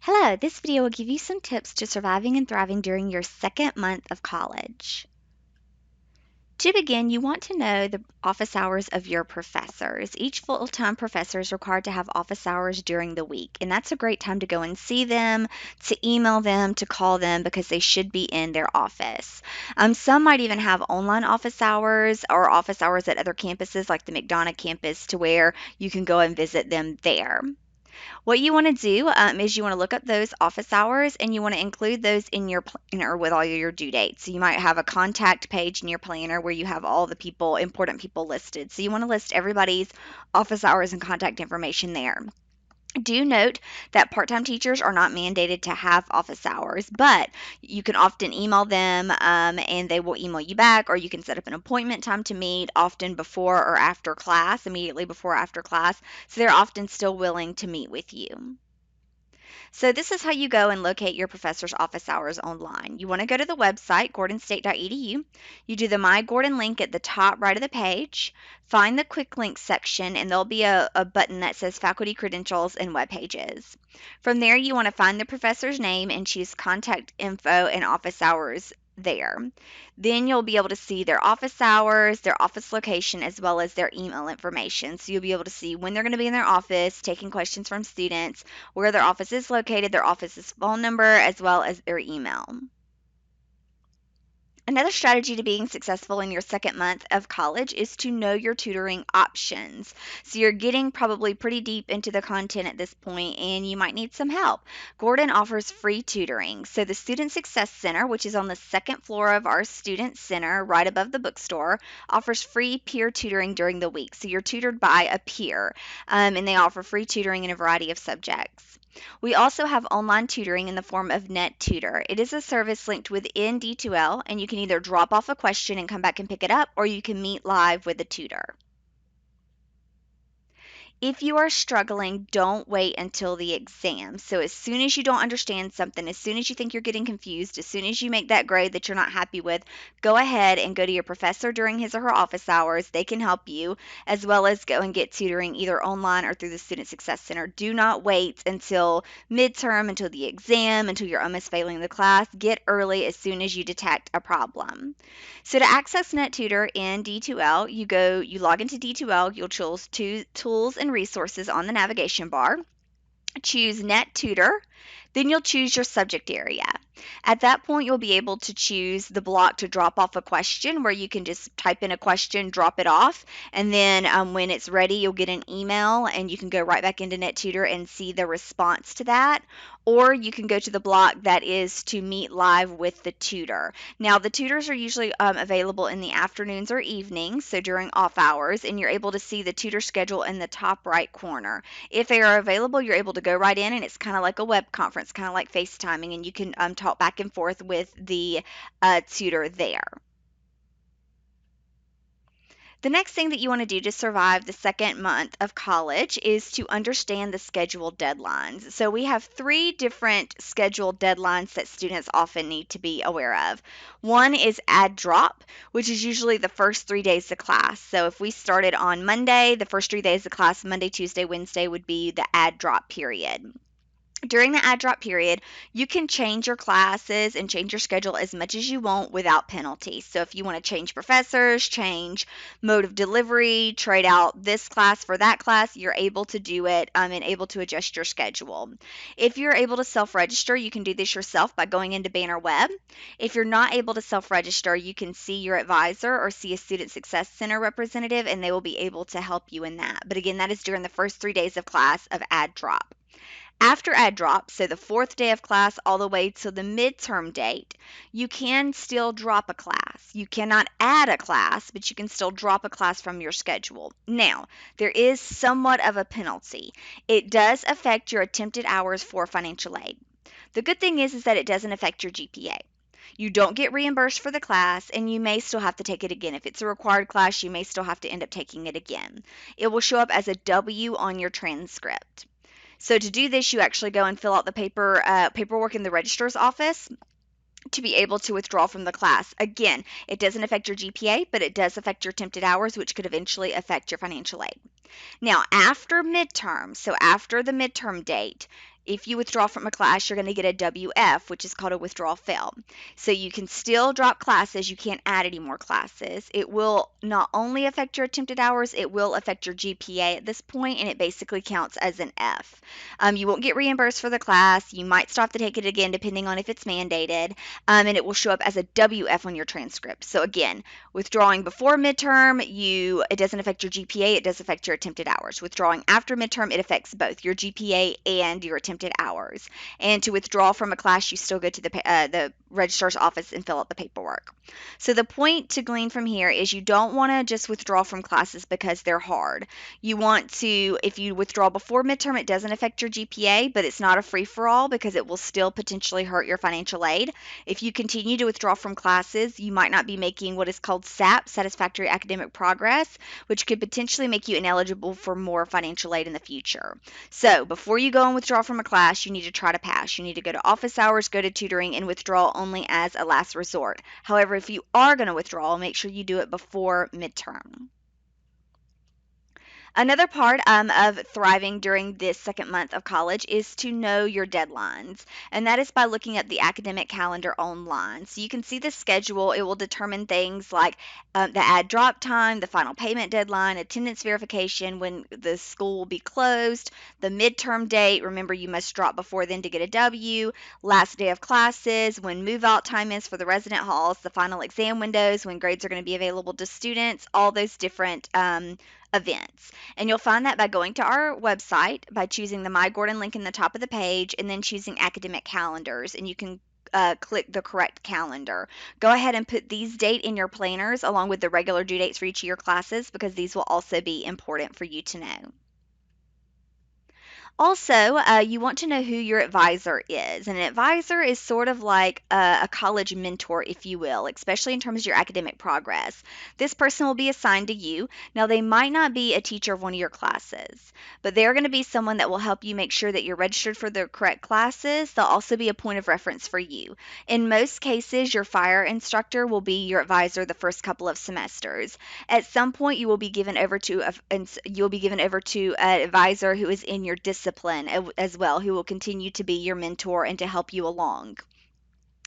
Hello, this video will give you some tips to surviving and thriving during your second month of college. To begin, you want to know the office hours of your professors. Each full-time professor is required to have office hours during the week, and that's a great time to go and see them, to email them, to call them because they should be in their office. Some might even have online office hours or office hours at other campuses like the McDonough campus to where you can go and visit them there. What you want to do is you want to look up those office hours and you want to include those in your planner with all your due dates. So you might have a contact page in your planner where you have all the people, important people listed. So you want to list everybody's office hours and contact information there. Do note that part-time teachers are not mandated to have office hours, but you can often email them and they will email you back, or you can set up an appointment time to meet often before or after class, immediately before or after class. So they're often still willing to meet with you. So this is how you go and locate your professor's office hours online. You want to go to the website, gordonstate.edu. You do the My Gordon link at the top right of the page. Find the quick links section, and there'll be a button that says faculty credentials and web pages. From there, you want to find the professor's name and choose contact info and office hours there. Then you'll be able to see their office hours, their office location, as well as their email information. So you'll be able to see when they're going to be in their office, taking questions from students, where their office is located, their office's phone number, as well as their email. Another strategy to being successful in your second month of college is to know your tutoring options. So you're getting probably pretty deep into the content at this point and you might need some help. Gordon offers free tutoring. So the Student Success Center, which is on the second floor of our Student Center right above the bookstore, offers free peer tutoring during the week. So you're tutored by a peer and they offer free tutoring in a variety of subjects. We also have online tutoring in the form of NetTutor. It is a service linked within D2L, and you can either drop off a question and come back and pick it up, or you can meet live with a tutor. If you are struggling, don't wait until the exam. So as soon as you don't understand something, as soon as you think you're getting confused, as soon as you make that grade that you're not happy with, go ahead and go to your professor during his or her office hours. They can help you, as well as go and get tutoring either online or through the Student Success Center. Do not wait until midterm, until the exam, until you're almost failing the class. Get early as soon as you detect a problem. So to access NetTutor in D2L, you log into D2L, you'll choose tools and resources on the navigation bar, choose NetTutor, then you'll choose your subject area. At that point, you'll be able to choose the block to drop off a question where you can just type in a question, drop it off, and then when it's ready, you'll get an email and you can go right back into NetTutor and see the response to that. Or you can go to the block that is to meet live with the tutor. Now, the tutors are usually available in the afternoons or evenings, so during off hours, and you're able to see the tutor schedule in the top right corner. If they are available, you're able to go right in, and it's kind of like a web conference, kind of like FaceTiming, and you can talk back and forth with the tutor there. The next thing that you want to do to survive the second month of college is to understand the scheduled deadlines. So we have three different scheduled deadlines that students often need to be aware of. One is add drop, which is usually the first 3 days of class. So if we started on Monday, the first 3 days of class, Monday, Tuesday, Wednesday would be the add drop period. During the add drop period, you can change your classes and change your schedule as much as you want without penalty. So if you want to change professors, change mode of delivery, trade out this class for that class, you're able to do it and able to adjust your schedule. If you're able to self-register, you can do this yourself by going into Banner Web. If you're not able to self-register, you can see your advisor or see a Student Success Center representative, and they will be able to help you in that. But again, that is during the first 3 days of class of add drop. After add drop, so the fourth day of class all the way to the midterm date, you can still drop a class. You cannot add a class, but you can still drop a class from your schedule. Now, there is somewhat of a penalty. It does affect your attempted hours for financial aid. The good thing is that it doesn't affect your GPA. You don't get reimbursed for the class, and you may still have to take it again. If it's a required class, you may still have to end up taking it again. It will show up as a W on your transcript. So to do this, you actually go and fill out the paperwork in the registrar's office to be able to withdraw from the class. Again, it doesn't affect your GPA, but it does affect your attempted hours, which could eventually affect your financial aid. Now, after midterm, so after the midterm date, If you withdraw from a class, you're going to get a WF, which is called a withdrawal fail. So you can still drop classes. You can't add any more classes. It will not only affect your attempted hours, it will affect your GPA at this point, and it basically counts as an F. You won't get reimbursed for the class. You might still have to take it again, depending on if it's mandated, and it will show up as a WF on your transcript. So again, withdrawing before midterm, it doesn't affect your GPA, it does affect your attempted hours. Withdrawing after midterm, it affects both your GPA and your attempted hours. And to withdraw from a class, you still go to the registrar's office and fill out the paperwork. So the point to glean from here is you don't want to just withdraw from classes because they're hard. You want to, if you withdraw before midterm, it doesn't affect your GPA, but it's not a free-for-all because it will still potentially hurt your financial aid. If you continue to withdraw from classes, you might not be making what is called SAP, Satisfactory Academic Progress, which could potentially make you ineligible for more financial aid in the future. So before you go and withdraw from a class, you need to try to pass. You need to go to office hours, go to tutoring, and withdraw only as a last resort. However, if you are going to withdraw, make sure you do it before midterm. Another part of thriving during this second month of college is to know your deadlines, and that is by looking at the academic calendar online. So you can see the schedule. It will determine things like the add drop time, the final payment deadline, attendance verification, when the school will be closed, the midterm date. Remember, you must drop before then to get a W, last day of classes, when move out time is for the resident halls, the final exam windows, when grades are going to be available to students, all those different events. And you'll find that by going to our website, by choosing the My Gordon link in the top of the page, and then choosing academic calendars, and you can click the correct calendar. Go ahead and put these dates in your planners along with the regular due dates for each of your classes, because these will also be important for you to know. Also, you want to know who your advisor is. And an advisor is sort of like a college mentor, if you will, especially in terms of your academic progress. This person will be assigned to you. Now, they might not be a teacher of one of your classes, but they're going to be someone that will help you make sure that you're registered for the correct classes. They'll also be a point of reference for you. In most cases, your fire instructor will be your advisor the first couple of semesters. At some point, you will be given over to an advisor who is in your discipline as well, who will continue to be your mentor and to help you along.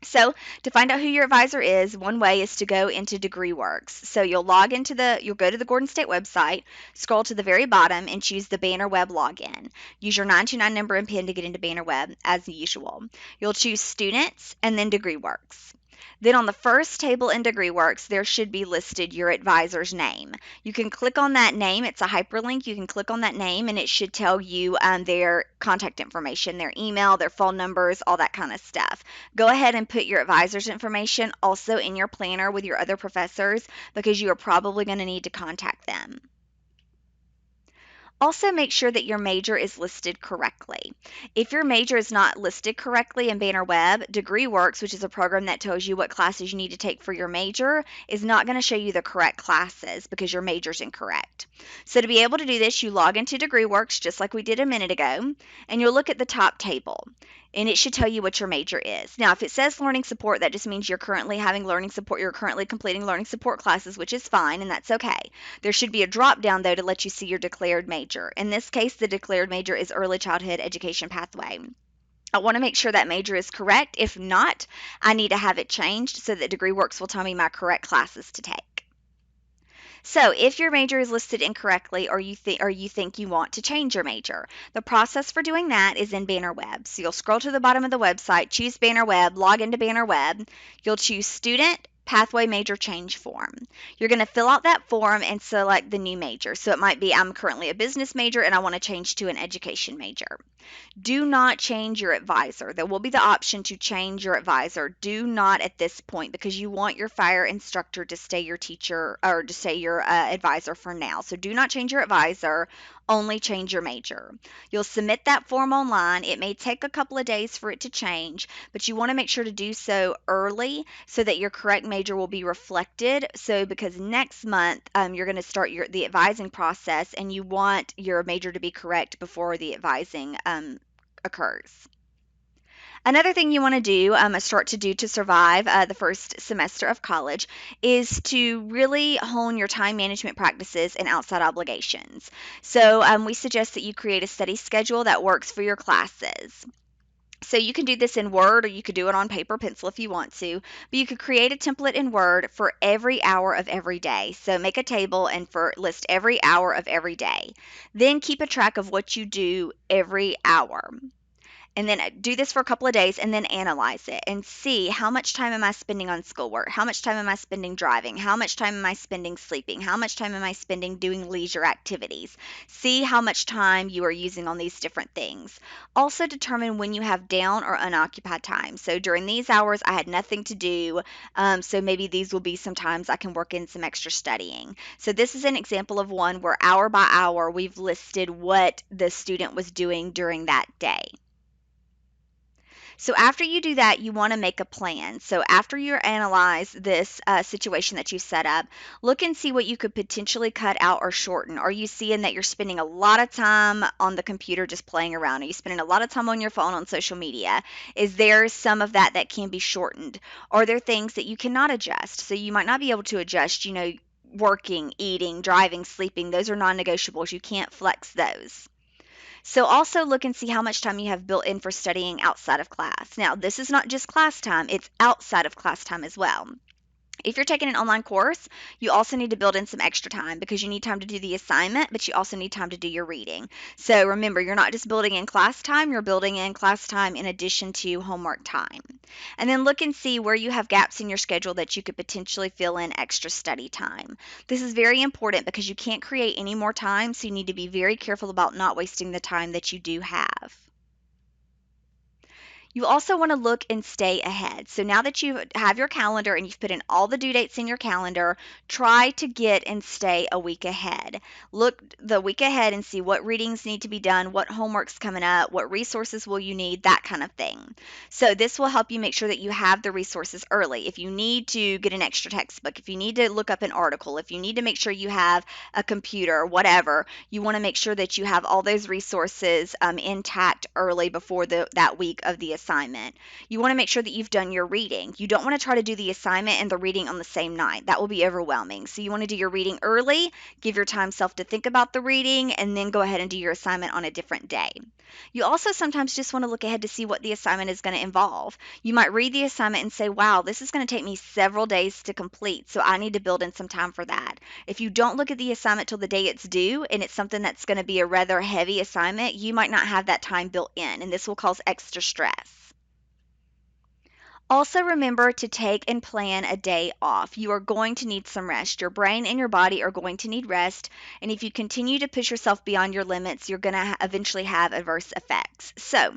So to find out who your advisor is, one way is to go into DegreeWorks. So you'll go to the Gordon State website, scroll to the very bottom, and choose the Banner Web login. Use your 929 number and PIN to get into Banner Web as usual. You'll choose Students and then DegreeWorks. Then on the first table in DegreeWorks, there should be listed your advisor's name. You can click on that name. It's a hyperlink. You can click on that name, and it should tell you their contact information, their email, their phone numbers, all that kind of stuff. Go ahead and put your advisor's information also in your planner with your other professors, because you are probably going to need to contact them. Also, make sure that your major is listed correctly. If your major is not listed correctly in Banner Web, DegreeWorks, which is a program that tells you what classes you need to take for your major, is not going to show you the correct classes because your major is incorrect. So to be able to do this, you log into DegreeWorks just like we did a minute ago, and you'll look at the top table, and it should tell you what your major is. Now, if it says learning support, that just means you're currently having learning support, you're currently completing learning support classes, which is fine, and that's okay. There should be a drop down, though, to let you see your declared major. In this case, the declared major is Early Childhood Education Pathway. I want to make sure that major is correct. If not, I need to have it changed so that DegreeWorks will tell me my correct classes to take. So if your major is listed incorrectly, or you think you want to change your major, the process for doing that is in Banner Web. So you'll scroll to the bottom of the website, choose Banner Web, log into Banner Web. You'll choose Student Pathway Major Change Form. You're going to fill out that form and select the new major. So it might be, I'm currently a business major and I want to change to an education major. Do not change your advisor. There will be the option to change your advisor. Do not at this point, because you want your fire instructor to stay your teacher, or to stay your advisor for now. So do not change your advisor. Only change your major. You'll submit that form online. It may take a couple of days for it to change, but you want to make sure to do so early so that your correct major will be reflected. So because next month you're going to start the advising process, and you want your major to be correct before the advising occurs. Another thing you want to do, start to do to survive the first semester of college, is to really hone your time management practices and outside obligations. So, we suggest that you create a study schedule that works for your classes. So you can do this in Word or you could do it on paper pencil if you want to, but you could create a template in Word for every hour of every day. So make a table and for list every hour of every day. Then keep a track of what you do every hour, and then do this for a couple of days and then analyze it and see how much time am I spending on schoolwork? How much time am I spending driving? How much time am I spending sleeping? How much time am I spending doing leisure activities? See how much time you are using on these different things. Also determine when you have down or unoccupied time. So during these hours, I had nothing to do. So maybe these will be some times I can work in some extra studying. So this is an example of one where hour by hour, we've listed what the student was doing during that day. So after you do that, you want to make a plan. So after you analyze this situation that you set up, look and see what you could potentially cut out or shorten. Are you seeing that you're spending a lot of time on the computer just playing around? Are you spending a lot of time on your phone on social media? Is there some of that that can be shortened? Are there things that you cannot adjust? So you might not be able to adjust, working, eating, driving, sleeping. Those are non-negotiables. You can't flex those. So also look and see how much time you have built in for studying outside of class. Now, this is not just class time, it's outside of class time as well. If you're taking an online course, you also need to build in some extra time because you need time to do the assignment, but you also need time to do your reading. So remember, you're not just building in class time, you're building in class time in addition to homework time. And then look and see where you have gaps in your schedule that you could potentially fill in extra study time. This is very important because you can't create any more time, so you need to be very careful about not wasting the time that you do have. You also want to look and stay ahead. So now that you have your calendar and you've put in all the due dates in your calendar, try to get and stay a week ahead. Look the week ahead and see what readings need to be done, what homework's coming up, what resources will you need, that kind of thing. So this will help you make sure that you have the resources early. If you need to get an extra textbook, if you need to look up an article, if you need to make sure you have a computer, whatever, you want to make sure that you have all those resources intact early before that week of the assignment. You want to make sure that you've done your reading. You don't want to try to do the assignment and the reading on the same night. That will be overwhelming. So you want to do your reading early, give your time self to think about the reading, and then go ahead and do your assignment on a different day. You also sometimes just want to look ahead to see what the assignment is going to involve. You might read the assignment and say, wow, this is going to take me several days to complete, so I need to build in some time for that. If you don't look at the assignment till the day it's due and it's something that's going to be a rather heavy assignment, you might not have that time built in, and this will cause extra stress. Also, remember to take and plan a day off. You are going to need some rest. Your brain and your body are going to need rest. And if you continue to push yourself beyond your limits, you're going to eventually have adverse effects. So,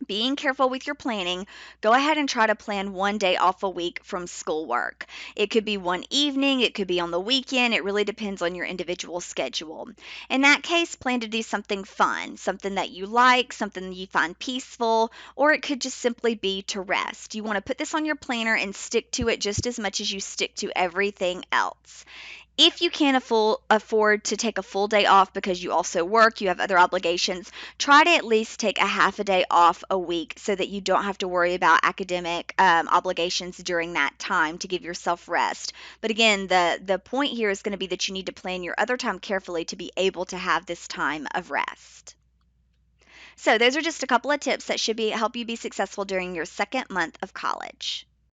being careful with your planning, go ahead and try to plan one day off a week from schoolwork. It could be one evening, it could be on the weekend, it really depends on your individual schedule. In that case, plan to do something fun, something that you like, something you find peaceful, or it could just simply be to rest. You want to put this on your planner and stick to it just as much as you stick to everything else. If you can't afford to take a full day off because you also work, you have other obligations, try to at least take a half a day off a week so that you don't have to worry about academic obligations during that time to give yourself rest. But again, the point here is going to be that you need to plan your other time carefully to be able to have this time of rest. So those are just a couple of tips that should help you be successful during your second month of college.